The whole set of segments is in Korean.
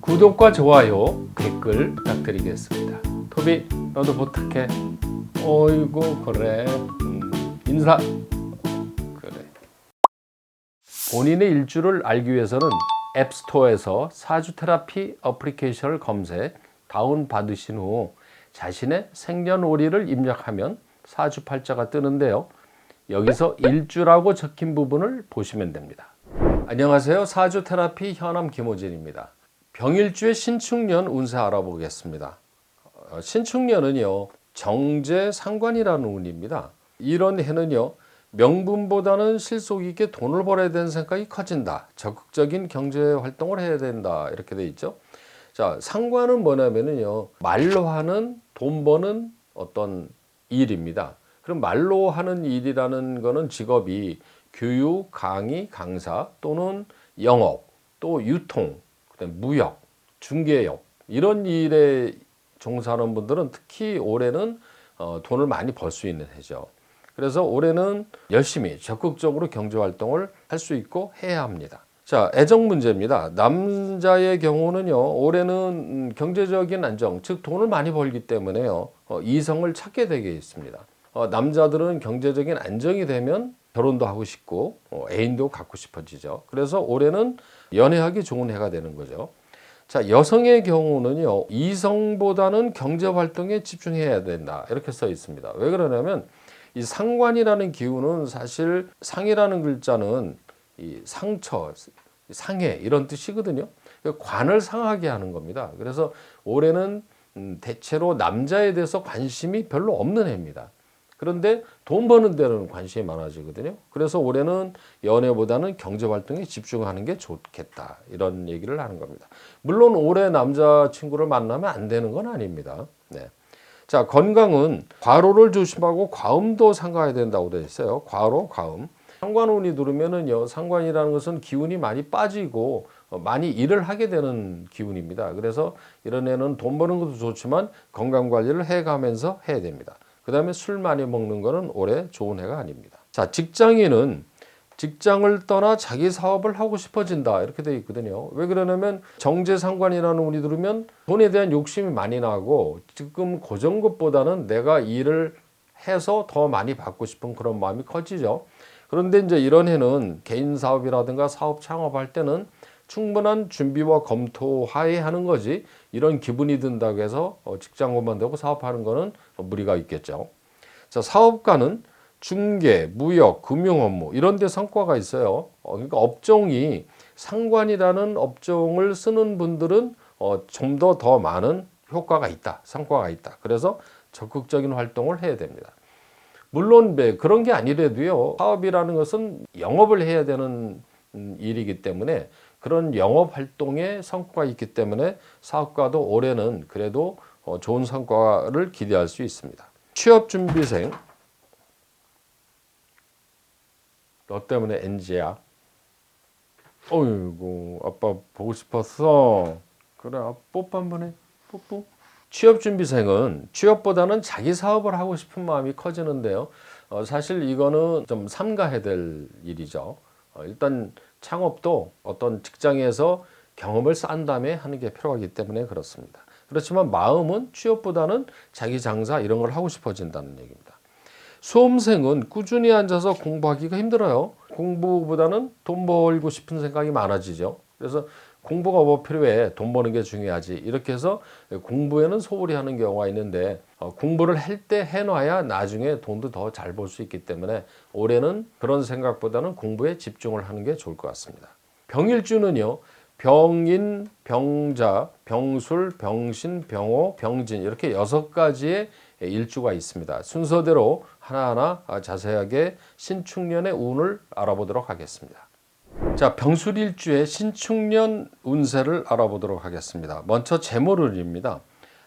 구독과 좋아요, 댓글 부탁드리겠습니다. 토비, 너도 부탁해. 어이구, 그래. 인사. 그래. 본인의 일주를 알기 위해서는 앱스토어에서 사주 테라피 어플리케이션을 검색, 다운받으신 후 자신의 생년월일을 입력하면 사주팔자가 뜨는데요. 여기서 일주라고 적힌 부분을 보시면 됩니다. 안녕하세요. 사주 테라피 현암 김호진입니다. 병일주의 신축년 운세 알아보겠습니다. 신축년은요, 정제 상관이라는 운입니다. 이런 해는요, 명분보다는 실속 있게 돈을 벌어야 되는 생각이 커진다. 적극적인 경제 활동을 해야 된다. 이렇게 돼 있죠. 자, 상관은 뭐냐면요, 말로 하는 돈 버는 어떤 일입니다. 그럼 말로 하는 일이라는 거는 직업이 교육, 강의, 강사 또는 영업, 또 유통, 그다음에 무역, 중개업 이런 일에 종사하는 분들은 특히 올해는 돈을 많이 벌 수 있는 해죠. 그래서 올해는 열심히 적극적으로 경제 활동을 할 수 있고 해야 합니다. 자, 애정 문제입니다. 남자의 경우는요, 올해는 경제적인 안정, 즉 돈을 많이 벌기 때문에요, 이성을 찾게 되게 있습니다. 남자들은 경제적인 안정이 되면 결혼도 하고 싶고 애인도 갖고 싶어지죠. 그래서 올해는 연애하기 좋은 해가 되는 거죠. 자, 여성의 경우는요, 이성보다는 경제 활동에 집중해야 된다. 이렇게 써 있습니다. 왜 그러냐면 이 상관이라는 기운은 사실 상이라는 글자는 이 상처, 상해 이런 뜻이거든요. 관을 상하게 하는 겁니다. 그래서 올해는 대체로 남자에 대해서 관심이 별로 없는 해입니다. 그런데 돈 버는 데는 관심이 많아지거든요. 그래서 올해는 연애보다는 경제 활동에 집중하는 게 좋겠다. 이런 얘기를 하는 겁니다. 물론 올해 남자친구를 만나면 안 되는 건 아닙니다. 네. 자, 건강은 과로를 조심하고 과음도 삼가야 된다고 되어 있어요. 과로, 과음. 상관운이 누르면은요, 상관이라는 것은 기운이 많이 빠지고 많이 일을 하게 되는 기운입니다. 그래서 이런 애는 돈 버는 것도 좋지만 건강 관리를 해가면서 해야 됩니다. 그 다음에 술 많이 먹는 거는 올해 좋은 해가 아닙니다. 자, 직장인은 직장을 떠나 자기 사업을 하고 싶어진다. 이렇게 되어 있거든요. 왜 그러냐면 정제상관이라는 운이 들으면 돈에 대한 욕심이 많이 나고 지금 고정급보다는 내가 일을 해서 더 많이 받고 싶은 그런 마음이 커지죠. 그런데 이제 이런 해는 개인 사업이라든가 사업 창업할 때는 충분한 준비와 검토 하에 하는 거지, 이런 기분이 든다고 해서 직장 그만두고 사업하는 거는 무리가 있겠죠. 자, 사업가는 중개, 무역, 금융 업무 이런 데 성과가 있어요. 그러니까 업종이 상관이라는 업종을 쓰는 분들은 좀 더 많은 효과가 있다, 성과가 있다. 그래서 적극적인 활동을 해야 됩니다. 물론 그런 게 아니라도요, 사업이라는 것은 영업을 해야 되는 일이기 때문에 그런 영업 활동에 성과가 있기 때문에 사업가도 올해는 그래도 좋은 성과를 기대할 수 있습니다. 취업준비생, 너 때문에 NG야. 어이구, 아빠 보고 싶었어. 그래, 뽀뽀 한번 해. 뽀뽀. 취업준비생은 취업보다는 자기 사업을 하고 싶은 마음이 커지는데요. 사실 이거는 좀 삼가해야 될 일이죠. 일단 창업도 어떤 직장에서 경험을 쌓은 다음에 하는 게 필요하기 때문에 그렇습니다. 그렇지만 마음은 취업보다는 자기 장사 이런 걸 하고 싶어진다는 얘기입니다. 수험생은 꾸준히 앉아서 공부하기가 힘들어요. 공부보다는 돈 벌고 싶은 생각이 많아지죠. 그래서 공부가 뭐 필요해, 돈 버는 게 중요하지, 이렇게 해서 공부에는 소홀히 하는 경우가 있는데 공부를 할 때 해놔야 나중에 돈도 더 잘 벌 수 있기 때문에 올해는 그런 생각보다는 공부에 집중을 하는 게 좋을 것 같습니다. 병일주는요, 병인, 병자, 병술, 병신, 병호, 병진 이렇게 6가지의 일주가 있습니다. 순서대로 하나하나 자세하게 신축년의 운을 알아보도록 하겠습니다. 자, 병술일주의 신축년 운세를 알아보도록 하겠습니다. 먼저 재물운입니다.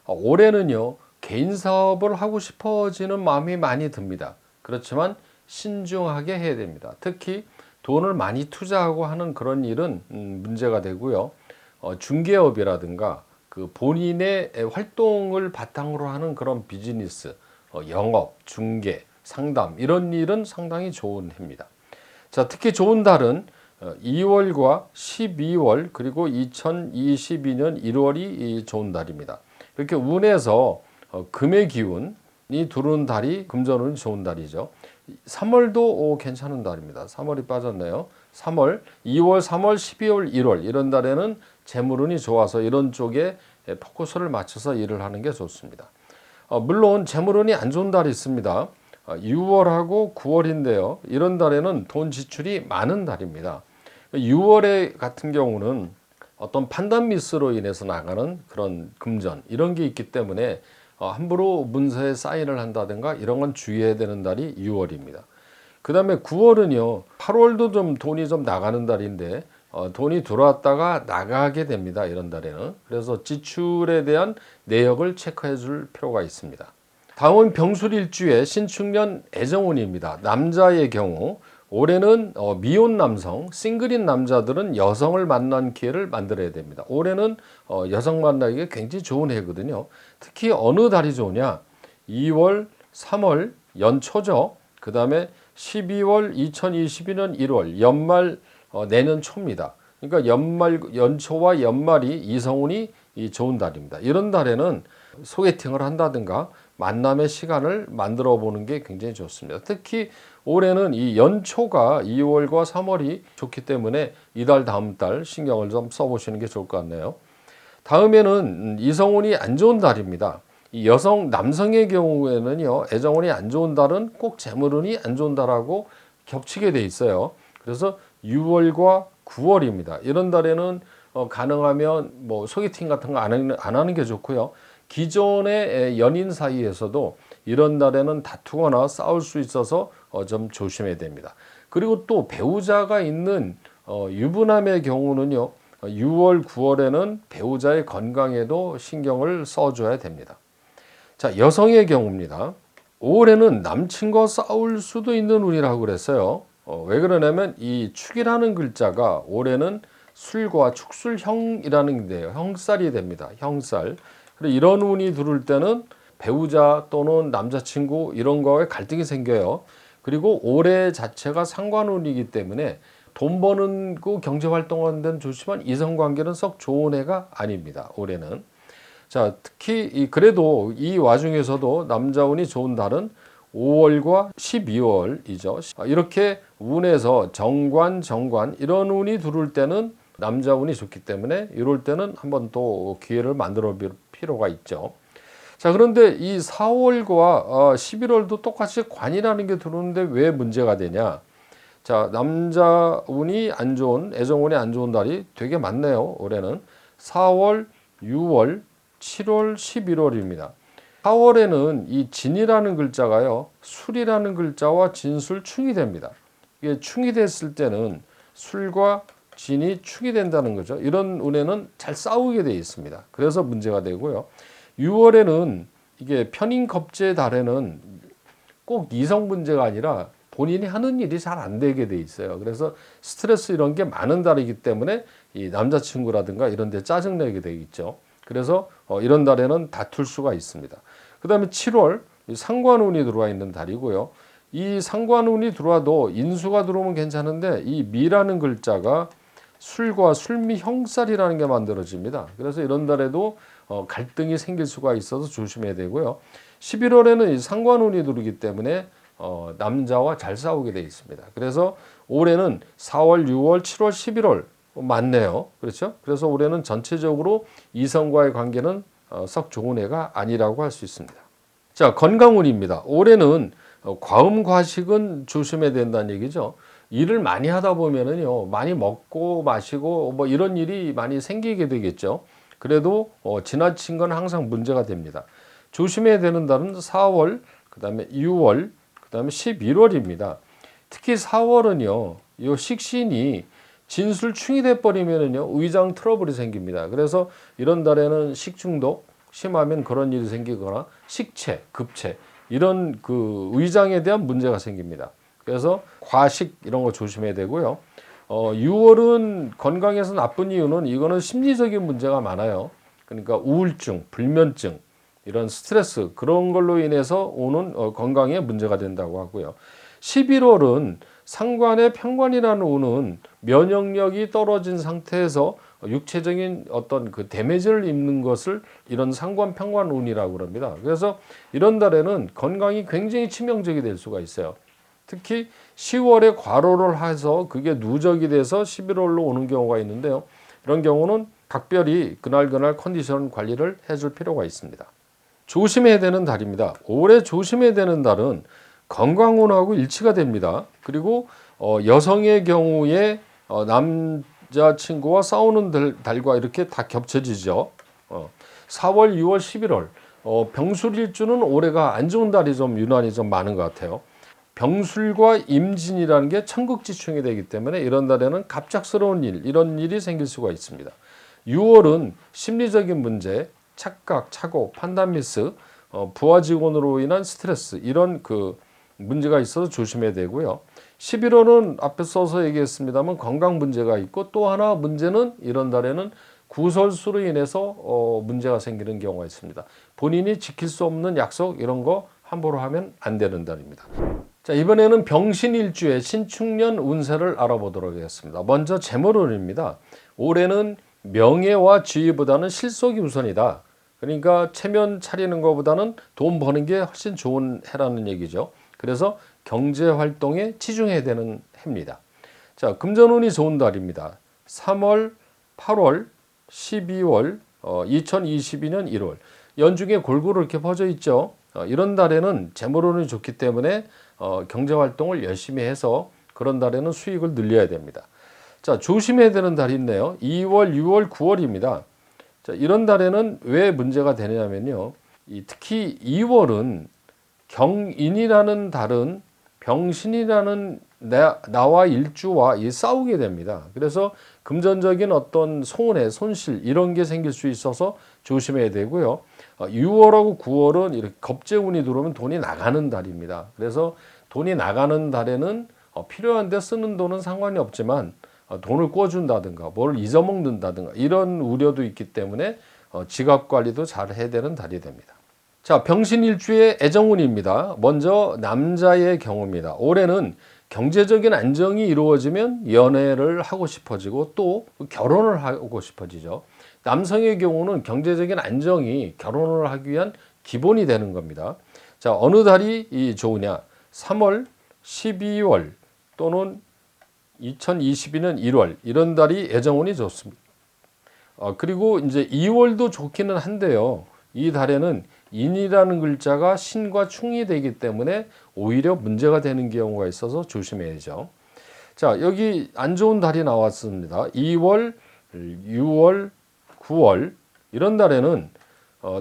올해는요, 개인 사업을 하고 싶어지는 마음이 많이 듭니다. 그렇지만 신중하게 해야 됩니다. 특히 돈을 많이 투자하고 하는 그런 일은 문제가 되고요. 중개업이라든가 그 본인의 활동을 바탕으로 하는 그런 비즈니스, 영업, 중개, 상담 이런 일은 상당히 좋은 해입니다. 자, 특히 좋은 달은 2월과 12월 그리고 2022년 1월이 좋은 달입니다. 이렇게 운에서 금의 기운이 들어오는 달이 금전운이 좋은 달이죠. 3월도 괜찮은 달입니다. 3월이 빠졌네요. 3월, 2월, 3월, 12월, 1월 이런 달에는 재물운이 좋아서 이런 쪽에 포커스를 맞춰서 일을 하는 게 좋습니다. 물론 재물운이 안 좋은 달이 있습니다. 6월하고 9월인데요. 이런 달에는 돈 지출이 많은 달입니다. 6월에 같은 경우는 어떤 판단 미스로 인해서 나가는 그런 금전 이런 게 있기 때문에 함부로 문서에 사인을 한다든가 이런 건 주의해야 되는 달이 6월입니다. 그 다음에 9월은요. 8월도 좀 돈이 좀 나가는 달인데 돈이 들어왔다가 나가게 됩니다. 이런 달에는. 그래서 지출에 대한 내역을 체크해 줄 필요가 있습니다. 다음은 병술일주의 신축년 애정운입니다. 남자의 경우 올해는 미혼 남성, 싱글인 남자들은 여성을 만난 기회를 만들어야 됩니다. 올해는 여성 만나기가 굉장히 좋은 해거든요. 특히 어느 달이 좋으냐? 2월, 3월 연초죠. 그 다음에 12월, 2022년 1월 연말 내년 초입니다. 그러니까 연초와 연말이 이성운이 좋은 달입니다. 이런 달에는 소개팅을 한다든가 만남의 시간을 만들어 보는 게 굉장히 좋습니다. 특히 올해는 이 연초가 2월과 3월이 좋기 때문에 이달 다음 달 신경을 좀 써보시는 게 좋을 것 같네요. 다음에는 이성운이 안 좋은 달입니다. 이 남성의 경우에는요, 애정운이 안 좋은 달은 꼭 재물운이 안 좋은 달하고 겹치게 돼 있어요. 그래서 6월과 9월입니다. 이런 달에는 가능하면 뭐 소개팅 같은 거 안 하는 게 좋고요. 기존의 연인 사이에서도 이런 날에는 다투거나 싸울 수 있어서 좀 조심해야 됩니다. 그리고 또 배우자가 있는 유부남의 경우는요. 6월, 9월에는 배우자의 건강에도 신경을 써줘야 됩니다. 자, 여성의 경우입니다. 올해는 남친과 싸울 수도 있는 운이라고 그랬어요. 왜 그러냐면 이 축이라는 글자가 올해는 술과 축술형이라는 데요. 형살이 됩니다. 형살. 그리고 이런 운이 들어올 때는 배우자 또는 남자친구 이런 거에 갈등이 생겨요. 그리고 올해 자체가 상관운이기 때문에 돈 버는 그 경제 활동하는 데는 좋지만 이성관계는 썩 좋은 해가 아닙니다. 올해는. 자, 특히 그래도 이 와중에서도 남자운이 좋은 달은 5월과 12월이죠. 이렇게 운에서 정관 이런 운이 들어올 때는 남자운이 좋기 때문에 이럴 때는 한번 또 기회를 만들어 볼 필요가 있죠. 자, 그런데 이 4월과 11월도 똑같이 관이라는 게 들어오는데 왜 문제가 되냐? 자, 남자 운이 안 좋은, 애정운이 안 좋은 달이 되게 많네요. 올해는 4월, 6월, 7월, 11월입니다. 4월에는 이 진이라는 글자가요, 술이라는 글자와 진술 충이 됩니다. 이게 충이 됐을 때는 술과 진이 축이 된다는 거죠. 이런 운에는 잘 싸우게 되어 있습니다. 그래서 문제가 되고요. 6월에는 이게 편인겁제 달에는 꼭 이성 문제가 아니라 본인이 하는 일이 잘 안 되게 돼 있어요. 그래서 스트레스 이런 게 많은 달이기 때문에 이 남자친구라든가 이런 데 짜증내게 돼 있죠. 그래서 이런 달에는 다툴 수가 있습니다. 그 다음에 7월 상관운이 들어와 있는 달이고요. 이 상관운이 들어와도 인수가 들어오면 괜찮은데 이 미라는 글자가 술과 술미 형살이라는 게 만들어집니다. 그래서 이런 달에도 갈등이 생길 수가 있어서 조심해야 되고요. 11월에는 이 상관운이 들어오기 때문에 남자와 잘 싸우게 되어 있습니다. 그래서 올해는 4월, 6월, 7월, 11월 맞네요. 그렇죠? 그래서 올해는 전체적으로 이성과의 관계는 썩 좋은 해가 아니라고 할 수 있습니다. 자, 건강운입니다. 올해는 과음 과식은 조심해야 된다는 얘기죠. 일을 많이 하다 보면은요, 많이 먹고 마시고 뭐 이런 일이 많이 생기게 되겠죠. 그래도 지나친 건 항상 문제가 됩니다. 조심해야 되는 달은 4월, 그 다음에 6월, 그 다음에 11월입니다. 특히 4월은요, 이 식신이 진술충이 돼버리면은요, 위장 트러블이 생깁니다. 그래서 이런 달에는 식중독, 심하면 그런 일이 생기거나 식체, 급체, 이런 그 위장에 대한 문제가 생깁니다. 그래서 과식 이런 거 조심해야 되고요. 6월은 건강에서 나쁜 이유는 이거는 심리적인 문제가 많아요. 그러니까 우울증, 불면증, 이런 스트레스 그런 걸로 인해서 오는 건강에 문제가 된다고 하고요. 11월은 상관의 편관이라는 운은 면역력이 떨어진 상태에서 육체적인 어떤 그 데미지를 입는 것을 이런 상관 편관 운이라고 그럽니다. 그래서 이런 달에는 건강이 굉장히 치명적이 될 수가 있어요. 특히 10월에 과로를 해서 그게 누적이 돼서 11월로 오는 경우가 있는데요. 이런 경우는 각별히 그날 컨디션 관리를 해줄 필요가 있습니다. 조심해야 되는 달입니다. 올해 조심해야 되는 달은 건강운하고 일치가 됩니다. 그리고 여성의 경우에 남자친구와 싸우는 달과 이렇게 다 겹쳐지죠. 4월, 6월, 11월 병술일주는 올해가 안 좋은 달이 좀 유난히 좀 많은 것 같아요. 병술과 임진이라는 게 천극지충이 되기 때문에 이런 달에는 갑작스러운 이런 일이 생길 수가 있습니다. 6월은 심리적인 문제, 착각, 착오, 판단 미스, 부하 직원으로 인한 스트레스 이런 그 문제가 있어서 조심해야 되고요. 11월은 앞에 써서 얘기했습니다만 건강 문제가 있고 또 하나 문제는 이런 달에는 구설수로 인해서 문제가 생기는 경우가 있습니다. 본인이 지킬 수 없는 약속 이런 거 함부로 하면 안 되는 달입니다. 자, 이번에는 병신일주의 신축년 운세를 알아보도록 하겠습니다. 먼저 재물운입니다. 올해는 명예와 지위보다는 실속이 우선이다. 그러니까 체면 차리는 것보다는 돈 버는 게 훨씬 좋은 해라는 얘기죠. 그래서 경제 활동에 치중해야 되는 해입니다. 자, 금전운이 좋은 달입니다. 3월, 8월, 12월, 2022년 1월 연중에 골고루 이렇게 퍼져 있죠. 이런 달에는 재물운이 좋기 때문에 경제 활동을 열심히 해서 그런 달에는 수익을 늘려야 됩니다. 자, 조심해야 되는 달이 있네요. 2월, 6월, 9월입니다. 자, 이런 달에는 왜 문제가 되냐면요. 특히 2월은 경인이라는 달은 병신이라는 나와 일주와 싸우게 됩니다. 그래서 금전적인 어떤 손해, 손실 이런 게 생길 수 있어서 조심해야 되고요. 6월하고 9월은 이렇게 겁재운이 들어오면 돈이 나가는 달입니다. 그래서 돈이 나가는 달에는 필요한데 쓰는 돈은 상관이 없지만 돈을 꿔준다든가 뭘 잊어먹는다든가 이런 우려도 있기 때문에 지갑 관리도 잘 해야 되는 달이 됩니다. 자, 병신일주의 애정운입니다. 먼저 남자의 경우입니다. 올해는 경제적인 안정이 이루어지면 연애를 하고 싶어지고 또 결혼을 하고 싶어지죠. 남성의 경우는 경제적인 안정이 결혼을 하기 위한 기본이 되는 겁니다. 자, 어느 달이 좋으냐? 3월, 12월 또는 2022년 1월 이런 달이 애정운이 좋습니다. 그리고 이제 2월도 좋기는 한데요. 이 달에는 인이라는 글자가 신과 충이 되기 때문에 오히려 문제가 되는 경우가 있어서 조심해야죠. 자, 여기 안 좋은 달이 나왔습니다. 2월, 6월, 9월 이런 달에는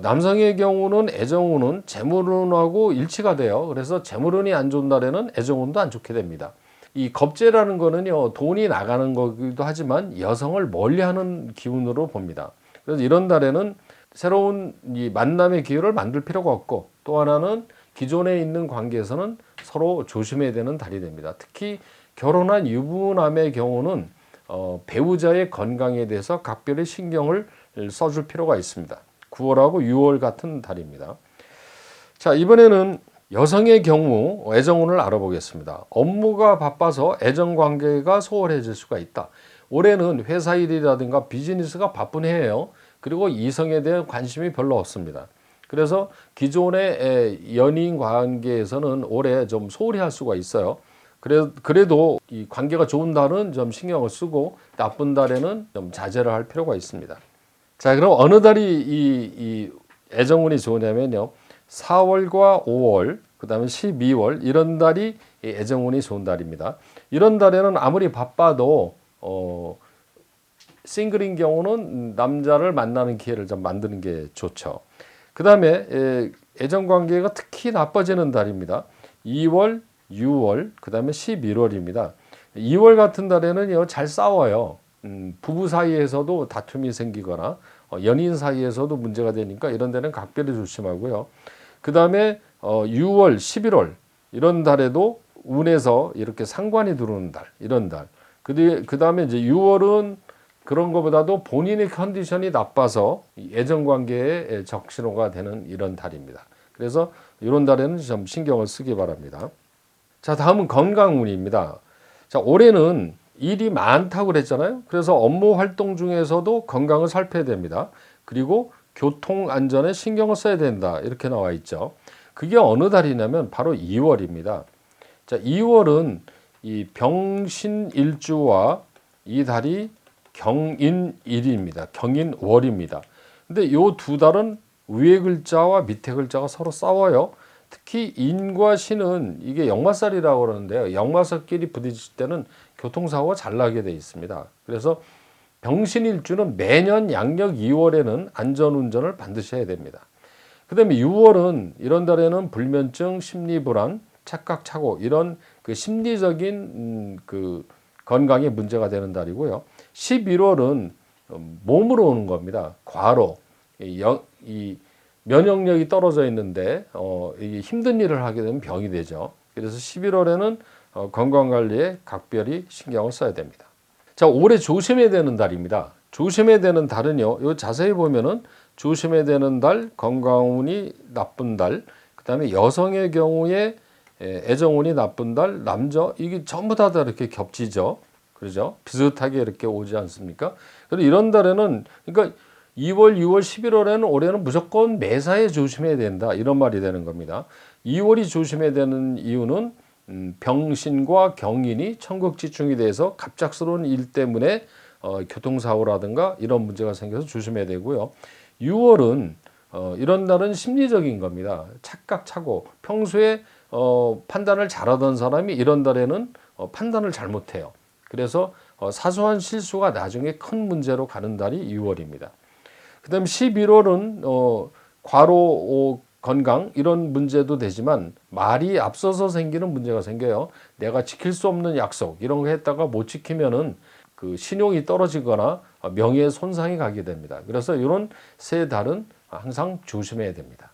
남성의 경우는 애정운은 재물운하고 일치가 돼요. 그래서 재물운이 안 좋은 달에는 애정운도 안 좋게 됩니다. 이 겁재라는 거는요, 돈이 나가는 거기도 하지만 여성을 멀리하는 기운으로 봅니다. 그래서 이런 달에는 새로운 이 만남의 기회를 만들 필요가 없고 또 하나는 기존에 있는 관계에서는 서로 조심해야 되는 달이 됩니다. 특히 결혼한 유부남의 경우는 배우자의 건강에 대해서 각별히 신경을 써줄 필요가 있습니다. 9월하고 6월 같은 달입니다. 자, 이번에는 여성의 경우 애정운을 알아보겠습니다. 업무가 바빠서 애정관계가 소홀해질 수가 있다. 올해는 회사 일이라든가 비즈니스가 바쁜 해예요. 그리고 이성에 대한 관심이 별로 없습니다. 그래서 기존의 연인 관계에서는 올해 좀 소홀히 할 수가 있어요. 그래도 이 관계가 좋은 달은 좀 신경을 쓰고 나쁜 달에는 좀 자제를 할 필요가 있습니다. 자, 그럼 어느 달이 이 애정운이 좋으냐면요. 4월과 5월, 그 다음에 12월 이런 달이 애정운이 좋은 달입니다. 이런 달에는 아무리 바빠도 싱글인 경우는 남자를 만나는 기회를 좀 만드는 게 좋죠. 그 다음에 애정관계가 특히 나빠지는 달입니다. 2월, 6월, 그 다음에 11월입니다. 2월 같은 달에는요, 잘 싸워요. 부부 사이에서도 다툼이 생기거나 연인 사이에서도 문제가 되니까 이런 데는 각별히 조심하고요. 그 다음에 6월, 11월 이런 달에도 운에서 이렇게 상관이 들어오는 달, 이런 달. 그 다음에 이제 6월은 그런 것보다도 본인의 컨디션이 나빠서 애정관계에 적신호가 되는 이런 달입니다. 그래서 이런 달에는 좀 신경을 쓰기 바랍니다. 자, 다음은 건강운입니다. 자, 올해는 일이 많다고 그랬잖아요. 그래서 업무 활동 중에서도 건강을 살펴야 됩니다. 그리고 교통 안전에 신경을 써야 된다. 이렇게 나와 있죠. 그게 어느 달이냐면 바로 2월입니다. 자, 2월은 이 병신일주와 이 달이 경인일입니다. 경인월입니다. 근데 요 두 달은 위에 글자와 밑에 글자가 서로 싸워요. 특히 인과 신은 이게 역마살이라고 그러는데요. 역마살끼리 부딪힐 때는 교통사고가 잘 나게 돼 있습니다. 그래서 병신일주는 매년 양력 2월에는 안전운전을 반드시 해야 됩니다. 그 다음에 6월은 이런 달에는 불면증, 심리불안, 착각착오 이런 그 심리적인 그 건강에 문제가 되는 달이고요. 11월은 몸으로 오는 겁니다. 과로, 이 면역력이 떨어져 있는데 이게 힘든 일을 하게 되면 병이 되죠. 그래서 11월에는 건강관리에 각별히 신경을 써야 됩니다. 자, 올해 조심해야 되는 달입니다. 조심해야 되는 달은요. 요 자세히 보면은 조심해야 되는 달, 건강운이 나쁜 달, 그다음에 여성의 경우에 애정운이 나쁜 달, 남자 이게 전부 다 이렇게 겹치죠. 그러죠? 비슷하게 이렇게 오지 않습니까? 그래서 이런 달에는 그러니까 2월, 6월, 11월에는 올해는 무조건 매사에 조심해야 된다. 이런 말이 되는 겁니다. 2월이 조심해야 되는 이유는 병신과 경인이 천국지중이 돼서 갑작스러운 일 때문에 교통사고라든가 이런 문제가 생겨서 조심해야 되고요. 6월은 이런 날은 심리적인 겁니다. 착각착오. 평소에 판단을 잘하던 사람이 이런 달에는 판단을 잘못해요. 그래서 사소한 실수가 나중에 큰 문제로 가는 달이 6월입니다. 그 다음 11월은 과로 건강 이런 문제도 되지만 말이 앞서서 생기는 문제가 생겨요. 내가 지킬 수 없는 약속 이런 거 했다가 못 지키면은 그 신용이 떨어지거나 명예에 손상이 가게 됩니다. 그래서 이런 세 달은 항상 조심해야 됩니다.